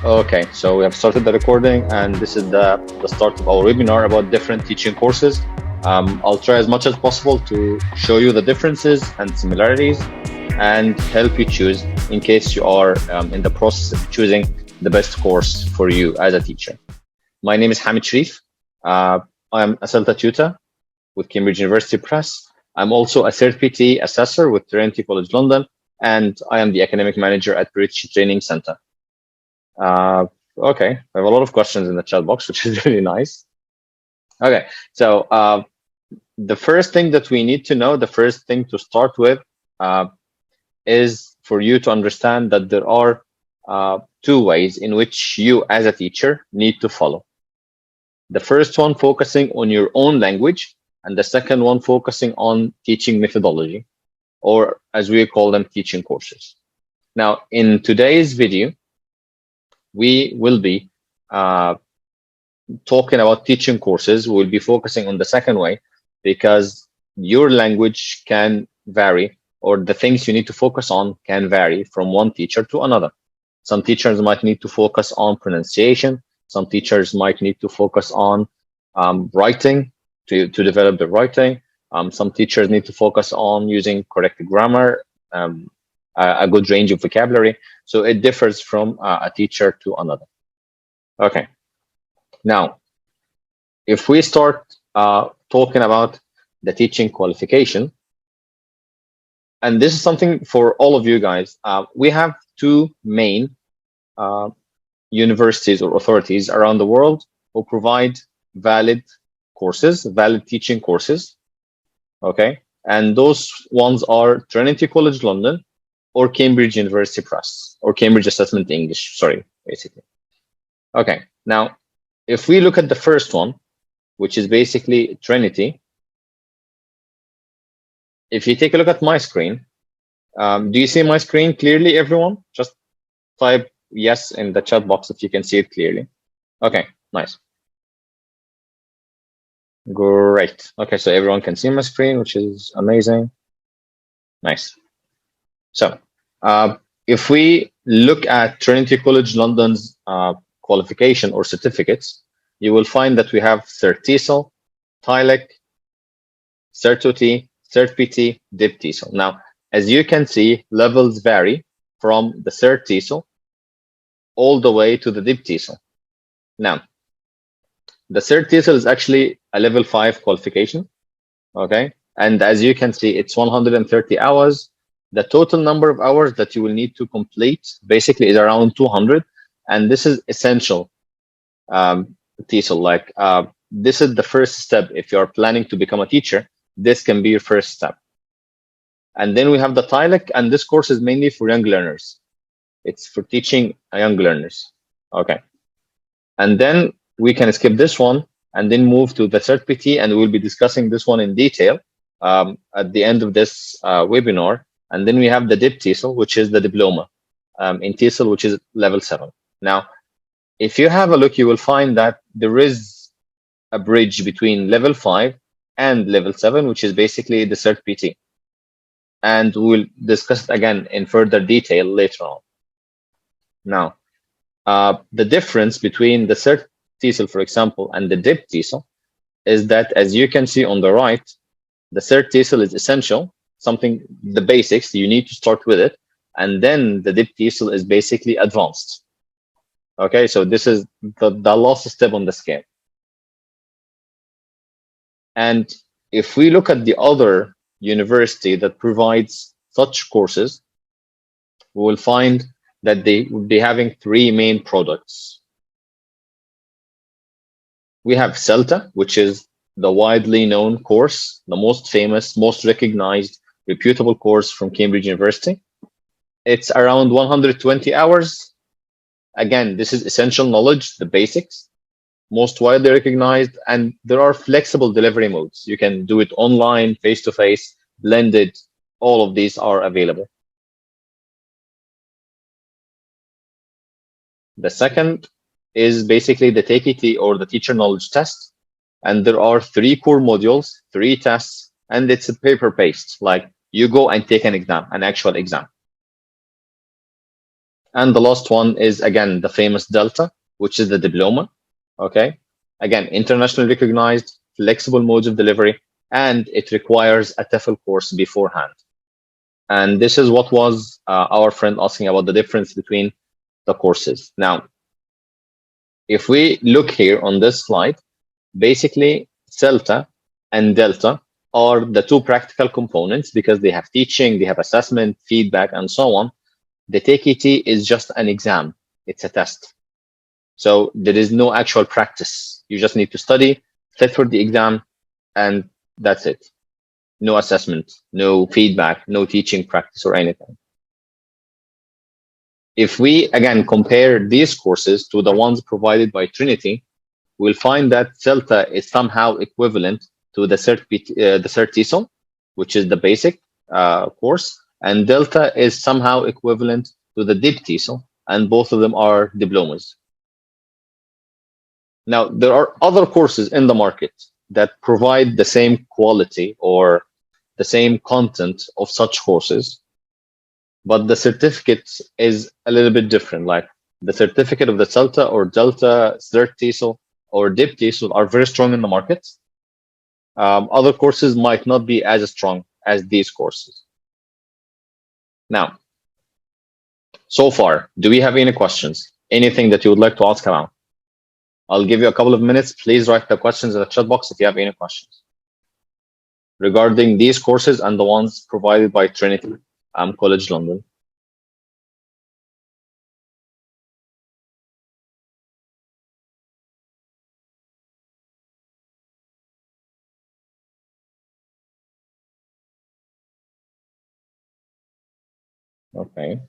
Okay, so we have started the recording, and this is the start of our webinar about different teaching courses. I'll try as much as possible to show you the differences and similarities and help you choose in case you are in the process of choosing the best course for you as a teacher. My name is Hamid Sharif. I'm a CELTA tutor with Cambridge University Press. I'm also a CertPT assessor with Trinity College London, and I am the academic manager at British Training Center. Okay, I have a lot of questions in the chat box, which is really nice. Okay, so the first thing that we need to know, the first thing to start with is for you to understand that there are two ways in which you as a teacher need to follow. The first one focusing on your own language, and the second one focusing on teaching methodology, or as we call them, teaching courses. Now, in today's video, we will be talking about teaching courses. We'll be focusing on the second way because your language can vary, or the things you need to focus on can vary from one teacher to another. Some teachers might need to focus on pronunciation. Some teachers might need to focus on writing to develop the writing. Some teachers need to focus on using correct grammar, a good range of vocabulary. So it differs from a teacher to another. Okay. Now, if we start talking about the teaching qualification, and this is something for all of you guys, we have two main universities or authorities around the world who provide valid courses, valid teaching courses. Okay. And those ones are Trinity College London or Cambridge University Press, or Cambridge Assessment English, sorry, basically. Okay, now, if we look at the first one, which is basically Trinity, if you take a look at my screen, do you see my screen clearly, everyone? Just type yes in the chat box if you can see it clearly. Okay, nice. Great. Okay, so everyone can see my screen, which is amazing. Nice. So if we look at Trinity College London's qualification or certificates, you will find that we have CertTSL, TILEC, CertOT, CertPT, DipTSL. Now, as you can see, levels vary from the CertTSL all the way to the DipTSL. Now, the CertTSL is actually a level 5 qualification, okay? And as you can see, it's 130 hours. The total number of hours that you will need to complete basically is around 200. And this is essential TESOL. Like this is the first step. If you are planning to become a teacher, this can be your first step. And then we have the TILEC, and this course is mainly for young learners. It's for teaching young learners. Okay. And then we can skip this one and then move to the CertPT, and we'll be discussing this one in detail at the end of this webinar. And then we have the DipTSL, which is the diploma in TESOL, which is level 7. Now, if you have a look, you will find that there is a bridge between level 5 and level 7, which is basically the CertPT. And we'll discuss it again in further detail later on. Now, the difference between the CertTSL, for example, and the DipTSL is that, as you can see on the right, the CertTSL is essential, something, the basics, you need to start with it. And then the DipTSL is basically advanced. Okay, so this is the last step on the scale. And if we look at the other university that provides such courses, we will find that they would be having three main products. We have CELTA, which is the widely known course, the most famous, most recognized, reputable course from Cambridge University. It's around 120 hours. Again, this is essential knowledge, the basics, most widely recognized, and there are flexible delivery modes. You can do it online, face-to-face, blended. All of these are available. The second is basically the TET or the teacher knowledge test. And there are 3 core modules, 3 tests, and it's a paper-based, like you go and take an exam, an actual exam. And the last one is, again, the famous Delta, which is the diploma. Okay. Again, internationally recognized, flexible modes of delivery, and it requires a TEFL course beforehand. And this is what was our friend asking about the difference between the courses. Now, if we look here on this slide, basically CELTA and Delta are the two practical components because they have teaching, they have assessment, feedback, and so on. The TKT is just an exam. It's a test. So there is no actual practice. You just need to study, sit for the exam, and that's it. No assessment, no feedback, no teaching practice or anything. If we, again, compare these courses to the ones provided by Trinity, we'll find that CELTA is somehow equivalent to the CertPT, which is the basic course, and Delta is somehow equivalent to the DipTESOL, and both of them are diplomas. Now, there are other courses in the market that provide the same quality or the same content of such courses, but the certificate is a little bit different. Like the certificate of the CELTA or Delta, CertPT or DipTESOL are very strong in the market. Other courses might not be as strong as these courses. Now, so far, do we have any questions? Anything that you would like to ask about? I'll give you a couple of minutes. Please write the questions in the chat box if you have any questions regarding these courses and the ones provided by Trinity College London. Okay.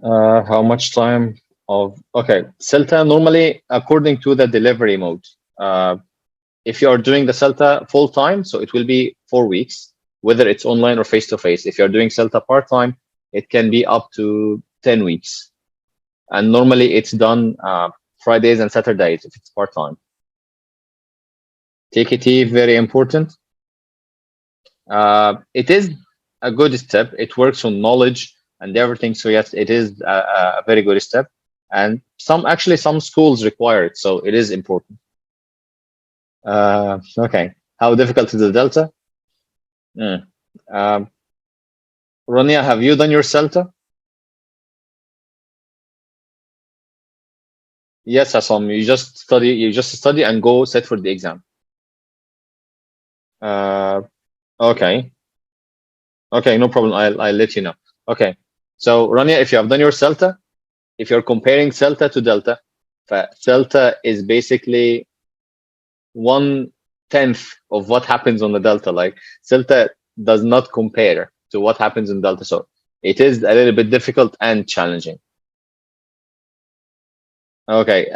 How much time of, okay, CELTA normally according to the delivery mode. If you are doing the CELTA full time, so it will be 4 weeks, whether it's online or face-to-face. If you're doing CELTA part-time, it can be up to 10 weeks. And normally it's done Fridays and Saturdays if it's part-time. TKT, very important. It is a good step. It works on knowledge and everything. So yes, it is a very good step. And some schools require it, so it is important. Okay, how difficult is the Delta? Rania, have you done your CELTA? Yes, Assam. You just study and go sit for the exam. Okay. Okay, no problem. I'll let you know. Okay. So Rania, if you have done your CELTA, if you're comparing CELTA to Delta, CELTA is basically 1/10 of what happens on the Delta. Like CELTA does not compare to what happens in Delta. So it is a little bit difficult and challenging. Okay.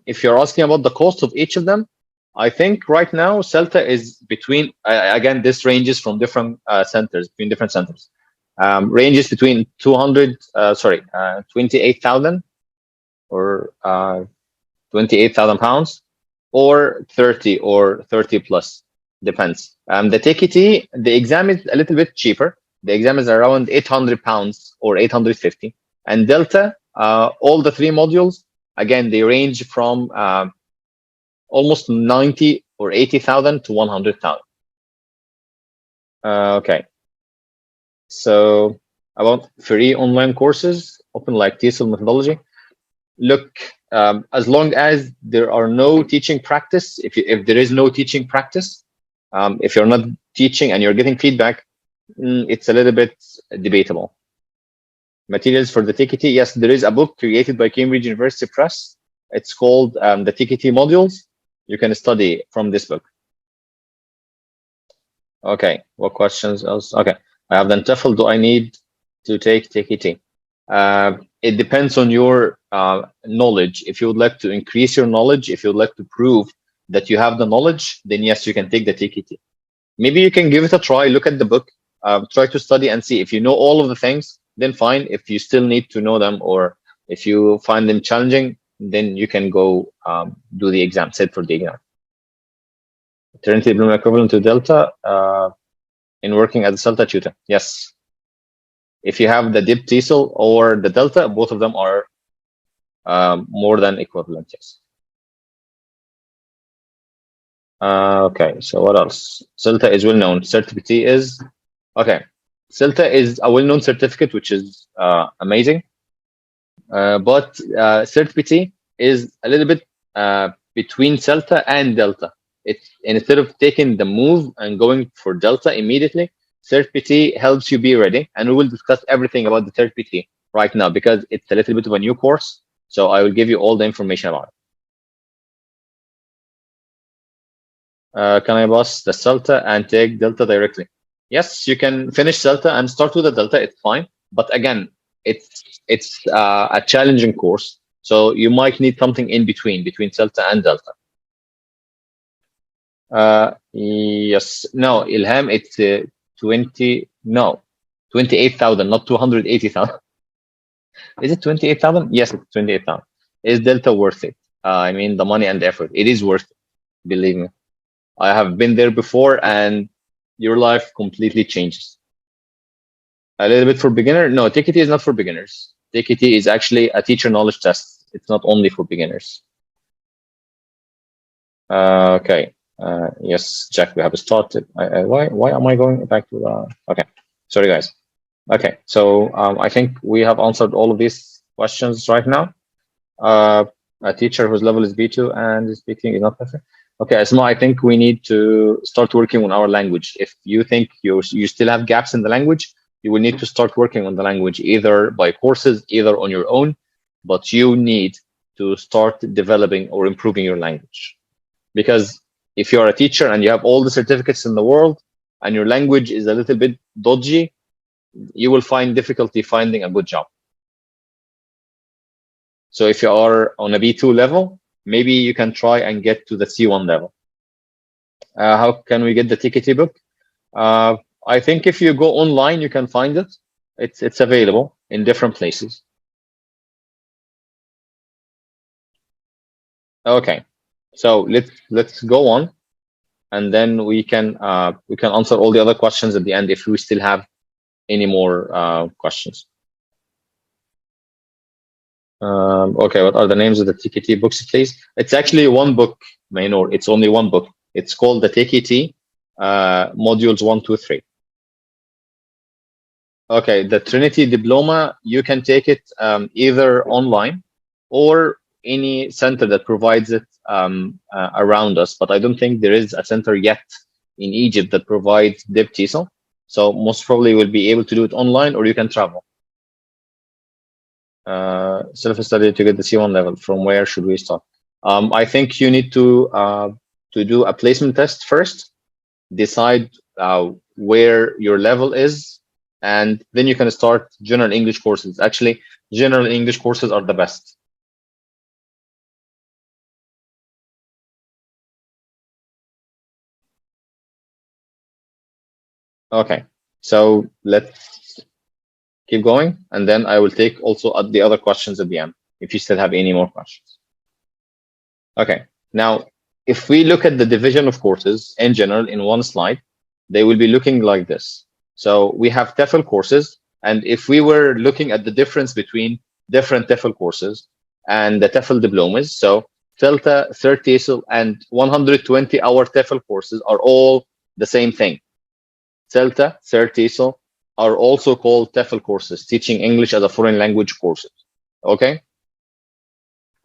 If you're asking about the cost of each of them, I think right now CELTA is between, again, this ranges from different centers, between different centers. Ranges between 28,000 or 28,000 pounds or 30 plus, depends. The TKT, the exam is a little bit cheaper. The exam is around 800 pounds or 850. And Delta, all the three modules, again, they range from almost 90 or 80,000 to 100,000. Okay. So about free online courses, open like TESOL methodology. Look, as long as there are no teaching practice, if there is no teaching practice, if you're not teaching and you're getting feedback, it's a little bit debatable. Materials for the TKT, yes, there is a book created by Cambridge University Press. It's called the TKT modules. You can study from this book. Okay, what questions else? Okay, I have done Tefl. Do I need to take TKT? It depends on your knowledge. If you would like to increase your knowledge, if you would like to prove that you have the knowledge, then yes, you can take the TKT. Maybe you can give it a try, look at the book, try to study and see. If you know all of the things, then fine. If you still need to know them or if you find them challenging, then you can go do the exam, sit for the exam. Trinity diploma equivalent to Delta in working as a CELTA tutor. Yes. If you have the dip TESOL or the delta, both of them are more than equivalent, yes. Okay, so what else? CELTA is well known. CertPT is okay. CELTA is a well known certificate, which is amazing. But CertPT is a little bit between CELTA and Delta. It's instead of taking the move and going for Delta immediately, CertPT helps you be ready. And we will discuss everything about the CertPT right now because it's a little bit of a new course. So I will give you all the information about it. Can I pass the CELTA and take Delta directly? Yes, you can finish CELTA and start with the Delta. It's fine. But again, it's a challenging course. So you might need something in between CELTA and Delta. Yes. No, Ilham, it's 28,000, not 280,000. Is it 28,000? Yes, it's 28,000. Is Delta worth it? I mean, the money and the effort. It is worth it. Believe me. I have been there before and your life completely changes. A little bit for beginner? No, TKT is not for beginners. TKT is actually a teacher knowledge test. It's not only for beginners. Okay. Yes, Jack, we have started. Why am I going back to the... Okay, sorry guys. Okay, so I think we have answered all of these questions right now. A teacher whose level is B2 and speaking is not perfect. Okay, Asma, I think we need to start working on our language. If you think you still have gaps in the language, you will need to start working on the language either by courses, either on your own, but you need to start developing or improving your language. Because if you're a teacher and you have all the certificates in the world and your language is a little bit dodgy, you will find difficulty finding a good job. So if you are on a B2 level, maybe you can try and get to the C1 level. How can we get the TKT book? I think if you go online, you can find it. It's available in different places. Okay, so let's go on, and then we can answer all the other questions at the end if we still have any more questions. Okay, what are the names of the TKT books, please? It's actually one book, Mainor. It's only one book. It's called the TKT modules 1, 2, 3. Okay, the Trinity Diploma, you can take it either online or any center that provides it around us. But I don't think there is a center yet in Egypt that provides Dip TESOL. So most probably we'll be able to do it online, or you can travel. Self-study to get the C1 level. From where should we start? I think you need to do a placement test first, decide where your level is, and then you can start general English courses. Actually, general English courses are the best. Okay, so let's keep going, and then I will take also the other questions at the end, if you still have any more questions. Okay, now, if we look at the division of courses in general in one slide, they will be looking like this. So we have Tefl courses, and if we were looking at the difference between different Tefl courses and the Tefl diplomas, so CELTA, CertTESOL, and 120-hour Tefl courses are all the same thing. CELTA, CertTESOL are also called Tefl courses, teaching English as a foreign language courses, okay?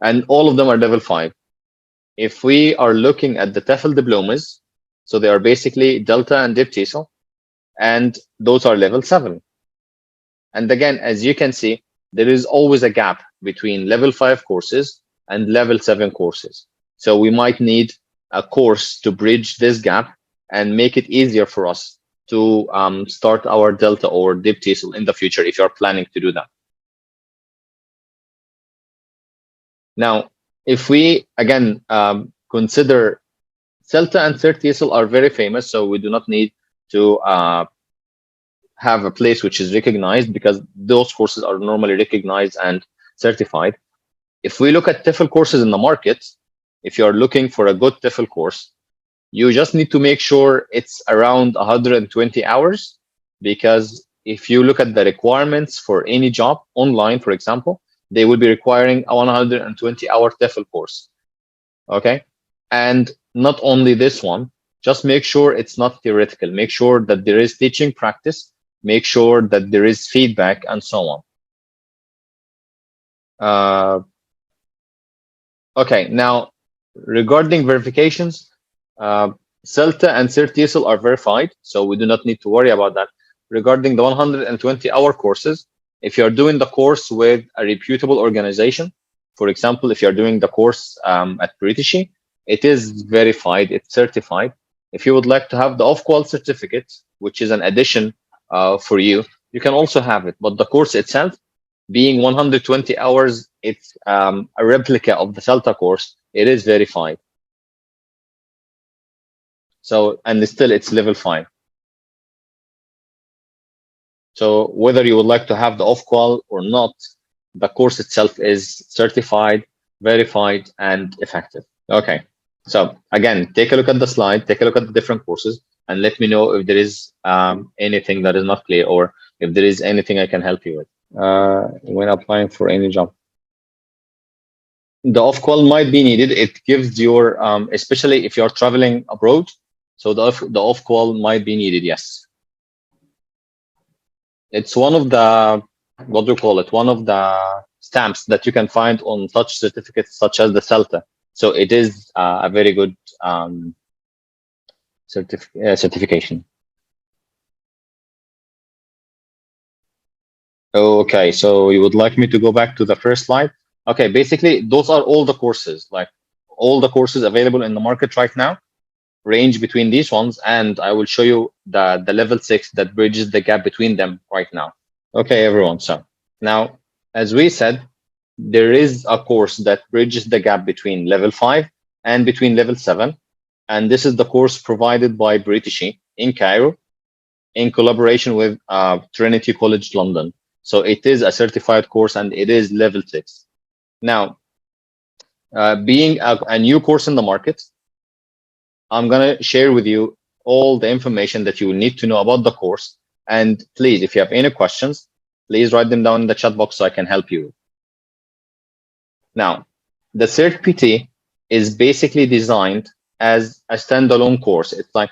And all of them are level 5. If we are looking at the Tefl diplomas, so they are basically Delta and Dip TESOL, and those are level 7. And again, as you can see, there is always a gap between level 5 courses and level 7 courses. So we might need a course to bridge this gap and make it easier for us to start our Delta or Dip TESOL in the future if you're planning to do that. Now, if we, again, consider CELTA and CertTESOL are very famous, so we do not need to have a place which is recognized because those courses are normally recognized and certified. If we look at Tefl courses in the market, if you're looking for a good Tefl course, you just need to make sure it's around 120 hours, because if you look at the requirements for any job online, for example, they will be requiring a 120-hour TEFL course. Okay. And not only this one, just make sure it's not theoretical. Make sure that there is teaching practice. Make sure that there is feedback and so on. Okay, now regarding verifications, CELTA and CertTSL are verified, so we do not need to worry about that. Regarding the 120-hour courses, if you're doing the course with a reputable organization, for example, if you're doing the course at British, it is verified, it's certified. If you would like to have the off-qual certificate, which is an addition for you, you can also have it. But the course itself, being 120 hours, it's a replica of the CELTA course. It is verified. So, and still it's level 5. So whether you would like to have the off-qual or not, the course itself is certified, verified, and effective. Okay. So again, take a look at the slide, take a look at the different courses, and let me know if there is anything that is not clear, or if there is anything I can help you with when applying for any job. The off-qual might be needed. It gives your, especially if you're traveling abroad, so the off-qual might be needed, yes. It's one of the, what do you call it? One of the stamps that you can find on such certificates such as the CELTA. So it is a very good certification. Okay, so you would like me to go back to the first slide? Okay, basically, those are all the courses, like all the courses available in the market right now range between these ones, and I will show you the level 6 that bridges the gap between them right now. Okay, everyone, so now, as we said, there is a course that bridges the gap between level 5 and between level 7, and this is the course provided by British in Cairo in collaboration with Trinity College London. So it is a certified course and it is level 6. Now, being a new course in the market, I'm going to share with you all the information that you will need to know about the course. And please, if you have any questions, please write them down in the chat box so I can help you. Now, the CertPT is basically designed as a standalone course. It's like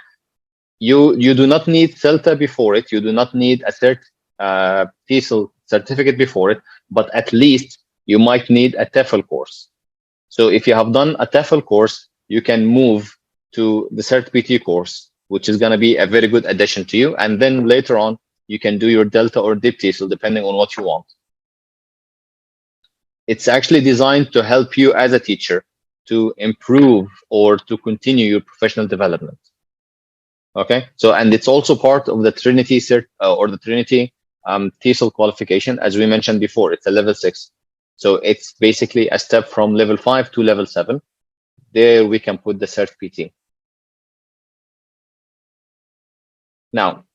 you do not need CELTA before it. You do not need a TESL certificate before it, but at least you might need a TEFL course. So if you have done a TEFL course, you can move to the CertPT course, which is going to be a very good addition to you. And then later on, you can do your Delta or Dip TESL, depending on what you want. It's actually designed to help you as a teacher to improve or to continue your professional development. Okay, so, and it's also part of the Trinity or the Trinity TESL qualification, as we mentioned before. It's a level 6. So it's basically a step from level 5 to level 7. There we can put the CertPT. Now,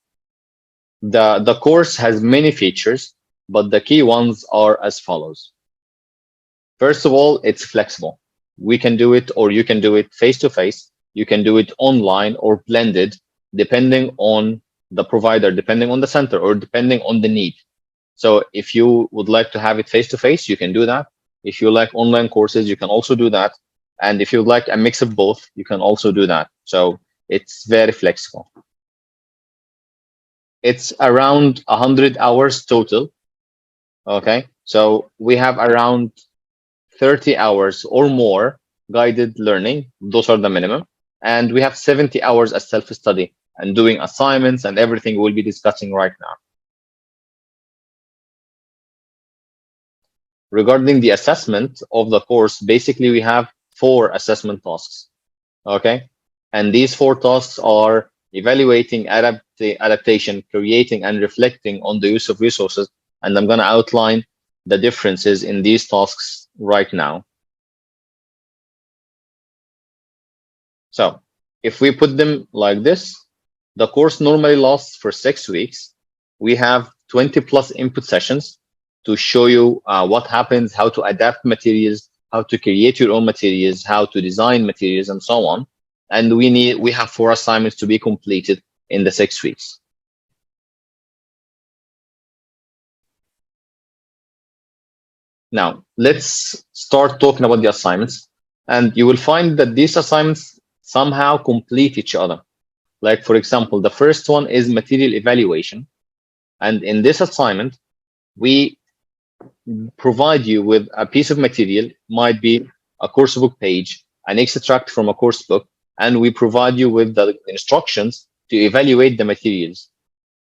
the course has many features, but the key ones are as follows. First of all, it's flexible. We can do it, or you can do it face-to-face. You can do it online or blended, depending on the provider, depending on the center, or depending on the need. So if you would like to have it face-to-face, you can do that. If you like online courses, you can also do that. And if you'd like a mix of both, you can also do that. So it's very flexible. It's around 100 hours total. Okay, so we have around 30 hours or more guided learning. Those are the minimum. And we have 70 hours as self-study and doing assignments and everything we'll be discussing right now. Regarding the assessment of the course, basically we have 4 assessment tasks. Okay, and these 4 tasks are evaluating adaptation, creating and reflecting on the use of resources. And I'm going to outline the differences in these tasks right now. So if we put them like this, the course normally lasts for 6 weeks. We have 20+ input sessions to show you what happens, how to adapt materials, how to create your own materials, how to design materials, and so on. And we have 4 assignments to be completed in the 6 weeks. Now, let's start talking about the assignments. And you will find that these assignments somehow complete each other. Like, for example, the first one is material evaluation. And in this assignment, we provide you with a piece of material, might be a course book page, an extract from a course book, and we provide you with the instructions to evaluate the materials.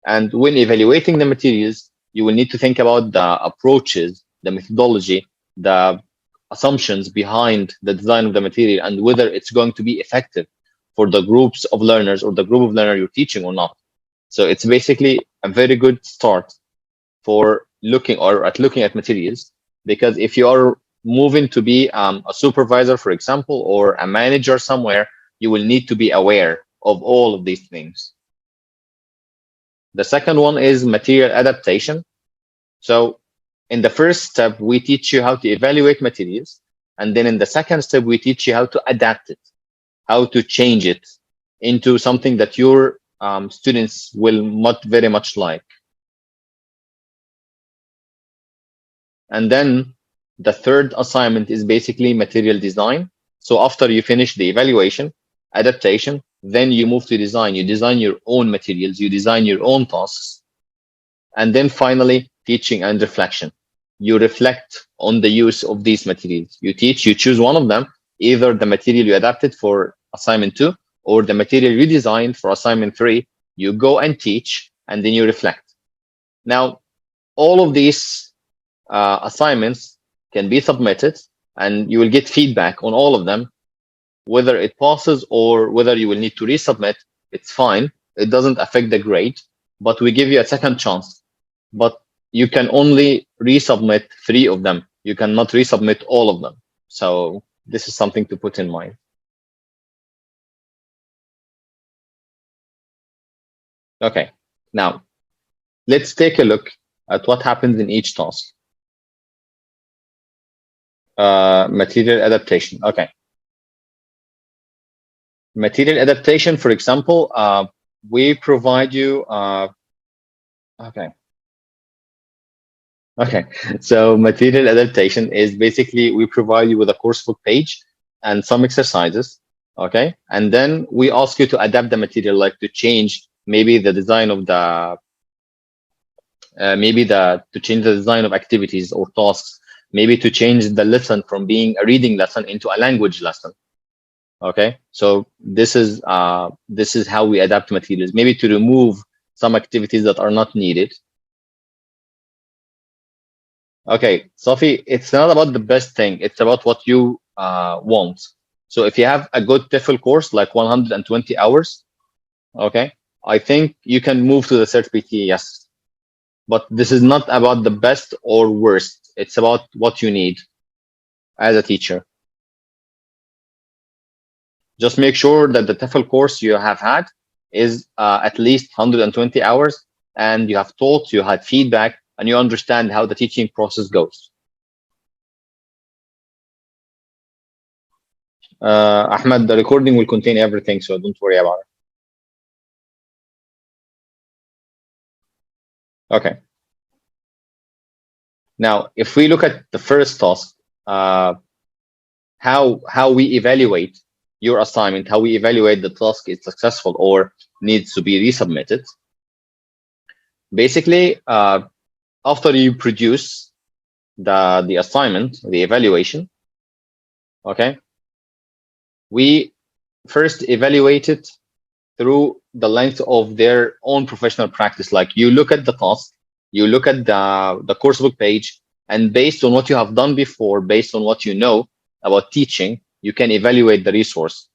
And when evaluating the materials, you will need to think about the approaches, the methodology, the assumptions behind the design of the material, and whether it's going to be effective for the groups of learners or the group of learners you're teaching or not. So it's basically a very good start for looking at materials, because if you are moving to be a supervisor, for example, or a manager somewhere, you will need to be aware of all of these things. The second one is material adaptation. So in the first step, we teach you how to evaluate materials. And then in the second step, we teach you how to adapt it, how to change it into something that your students will not very much like. And then the third assignment is basically material design. So after you finish the evaluation, adaptation, then you move to design. You design your own materials, you design your own tasks. And then finally, teaching and reflection. You reflect on the use of these materials. You teach, you choose one of them, either the material you adapted for assignment 2 or the material you designed for assignment 3. You go and teach, and then you reflect. Now, all of these assignments can be submitted, and you will get feedback on all of them. Whether it passes or whether you will need to resubmit, it's fine. It doesn't affect the grade, but we give you a second chance. But you can only resubmit 3 of them. You cannot resubmit all of them. So this is something to put in mind. Okay, now let's take a look at what happens in each task. Material adaptation. Okay. Material adaptation, for example, we provide you. Okay. So material adaptation is basically we provide you with a course book page and some exercises. Okay. And then we ask you to adapt the material, like to change maybe the design of the to change the design of activities or tasks, maybe to change the lesson from being a reading lesson into a language lesson. Okay, so this is how we adapt materials, maybe to remove some activities that are not needed. Okay, Sophie, it's not about the best thing, it's about what you want. So if you have a good Tefl course, like 120 hours, okay, I think you can move to the CertPT, yes. But this is not about the best or worst. It's about what you need as a teacher. Just make sure that the Tefl course you have had is at least 120 hours, and you have taught, you had feedback, and you understand how the teaching process goes. Ahmed, the recording will contain everything, so don't worry about it. Okay. Now, if we look at the first task, how we evaluate your assignment, how we evaluate the task is successful or needs to be resubmitted. Basically, after you produce the assignment, the evaluation, okay, we first evaluate it through the length of their own professional practice. Like you look at the task, you look at the coursebook page, and based on what you have done before, based on what you know about teaching, you can evaluate the resource.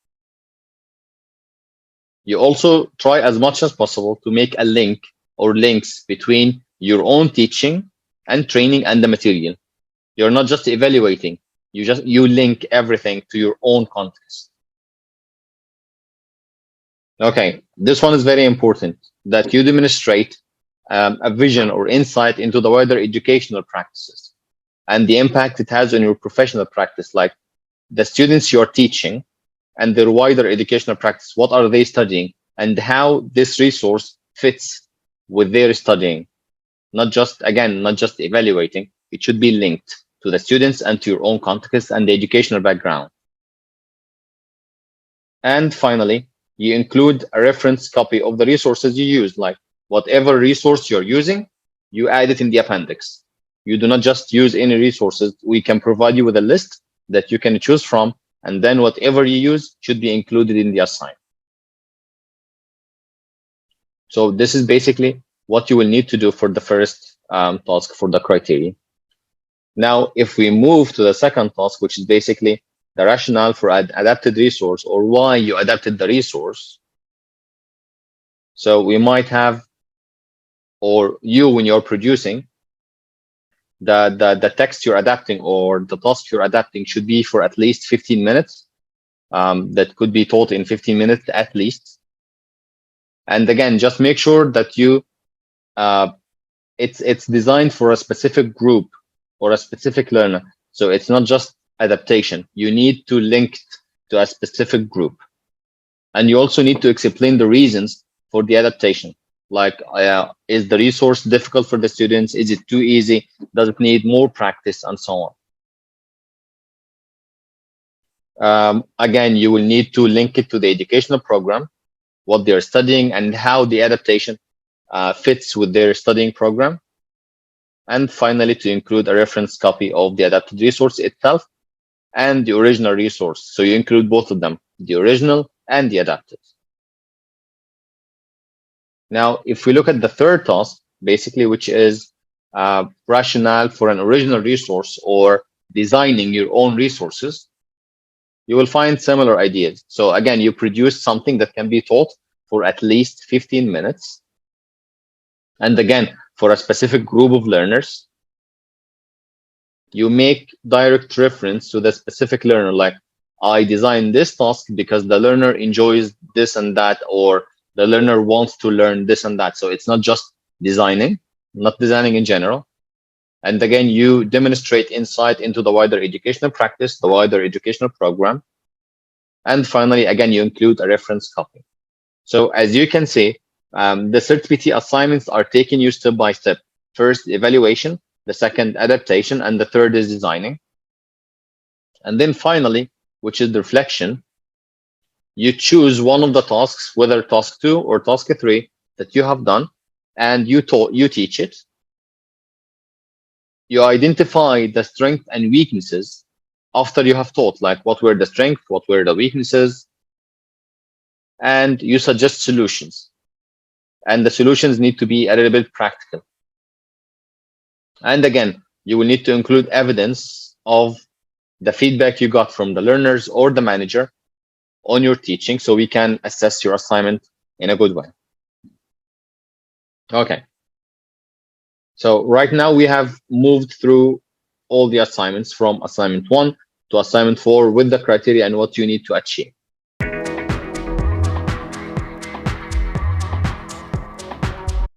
You also try as much as possible to make a link or links between your own teaching and training and the material. You're not just evaluating, you link everything to your own context. Okay, this one is very important, that you demonstrate a vision or insight into the wider educational practices and the impact it has on your professional practice, like the students you're teaching and their wider educational practice. What are they studying and how this resource fits with their studying? Not just evaluating, it should be linked to the students and to your own context and the educational background. And finally, you include a reference copy of the resources you use, like whatever resource you're using, you add it in the appendix. You do not just use any resources. We can provide you with a list that you can choose from, and then whatever you use should be included in the assignment. So this is basically what you will need to do for the first task for the criteria. Now, if we move to the second task, which is basically the rationale for adapted resource, or why you adapted the resource. So we might have, or you, when you're producing, the text you're adapting or the task you're adapting should be for at least 15 minutes. That could be taught in 15 minutes at least. And again, just make sure that you it's designed for a specific group or a specific learner. So it's not just adaptation. You need to link to a specific group. And you also need to explain the reasons for the adaptation. Like, is the resource difficult for the students? Is it too easy? Does it need more practice? And so on. Again, you will need to link it to the educational program, what they're studying, and how the adaptation fits with their studying program. And finally, to include a reference copy of the adapted resource itself and the original resource. So you include both of them, the original and the adapted. Now, if we look at the third task, basically, which is rationale for an original resource or designing your own resources, you will find similar ideas. So again, you produce something that can be taught for at least 15 minutes. And again, for a specific group of learners, you make direct reference to the specific learner, like, I designed this task because the learner enjoys this and that, or the learner wants to learn this and that. So it's not just designing, not designing in general. And again, you demonstrate insight into the wider educational practice, the wider educational program. And finally, again, you include a reference copy. So as you can see, the CertPT assignments are taking you step by step. First, evaluation, the second, adaptation, and the third is designing. And then finally, which is the reflection, you choose one of the tasks, whether task 2 or task 3 that you have done, and you teach it. You identify the strengths and weaknesses after you have taught, like what were the strengths, what were the weaknesses, and you suggest solutions. And the solutions need to be a little bit practical. And again, you will need to include evidence of the feedback you got from the learners or the manager on your teaching, so we can assess your assignment in a good way. Okay. So right now we have moved through all the assignments from assignment 1 to assignment 4 with the criteria and what you need to achieve.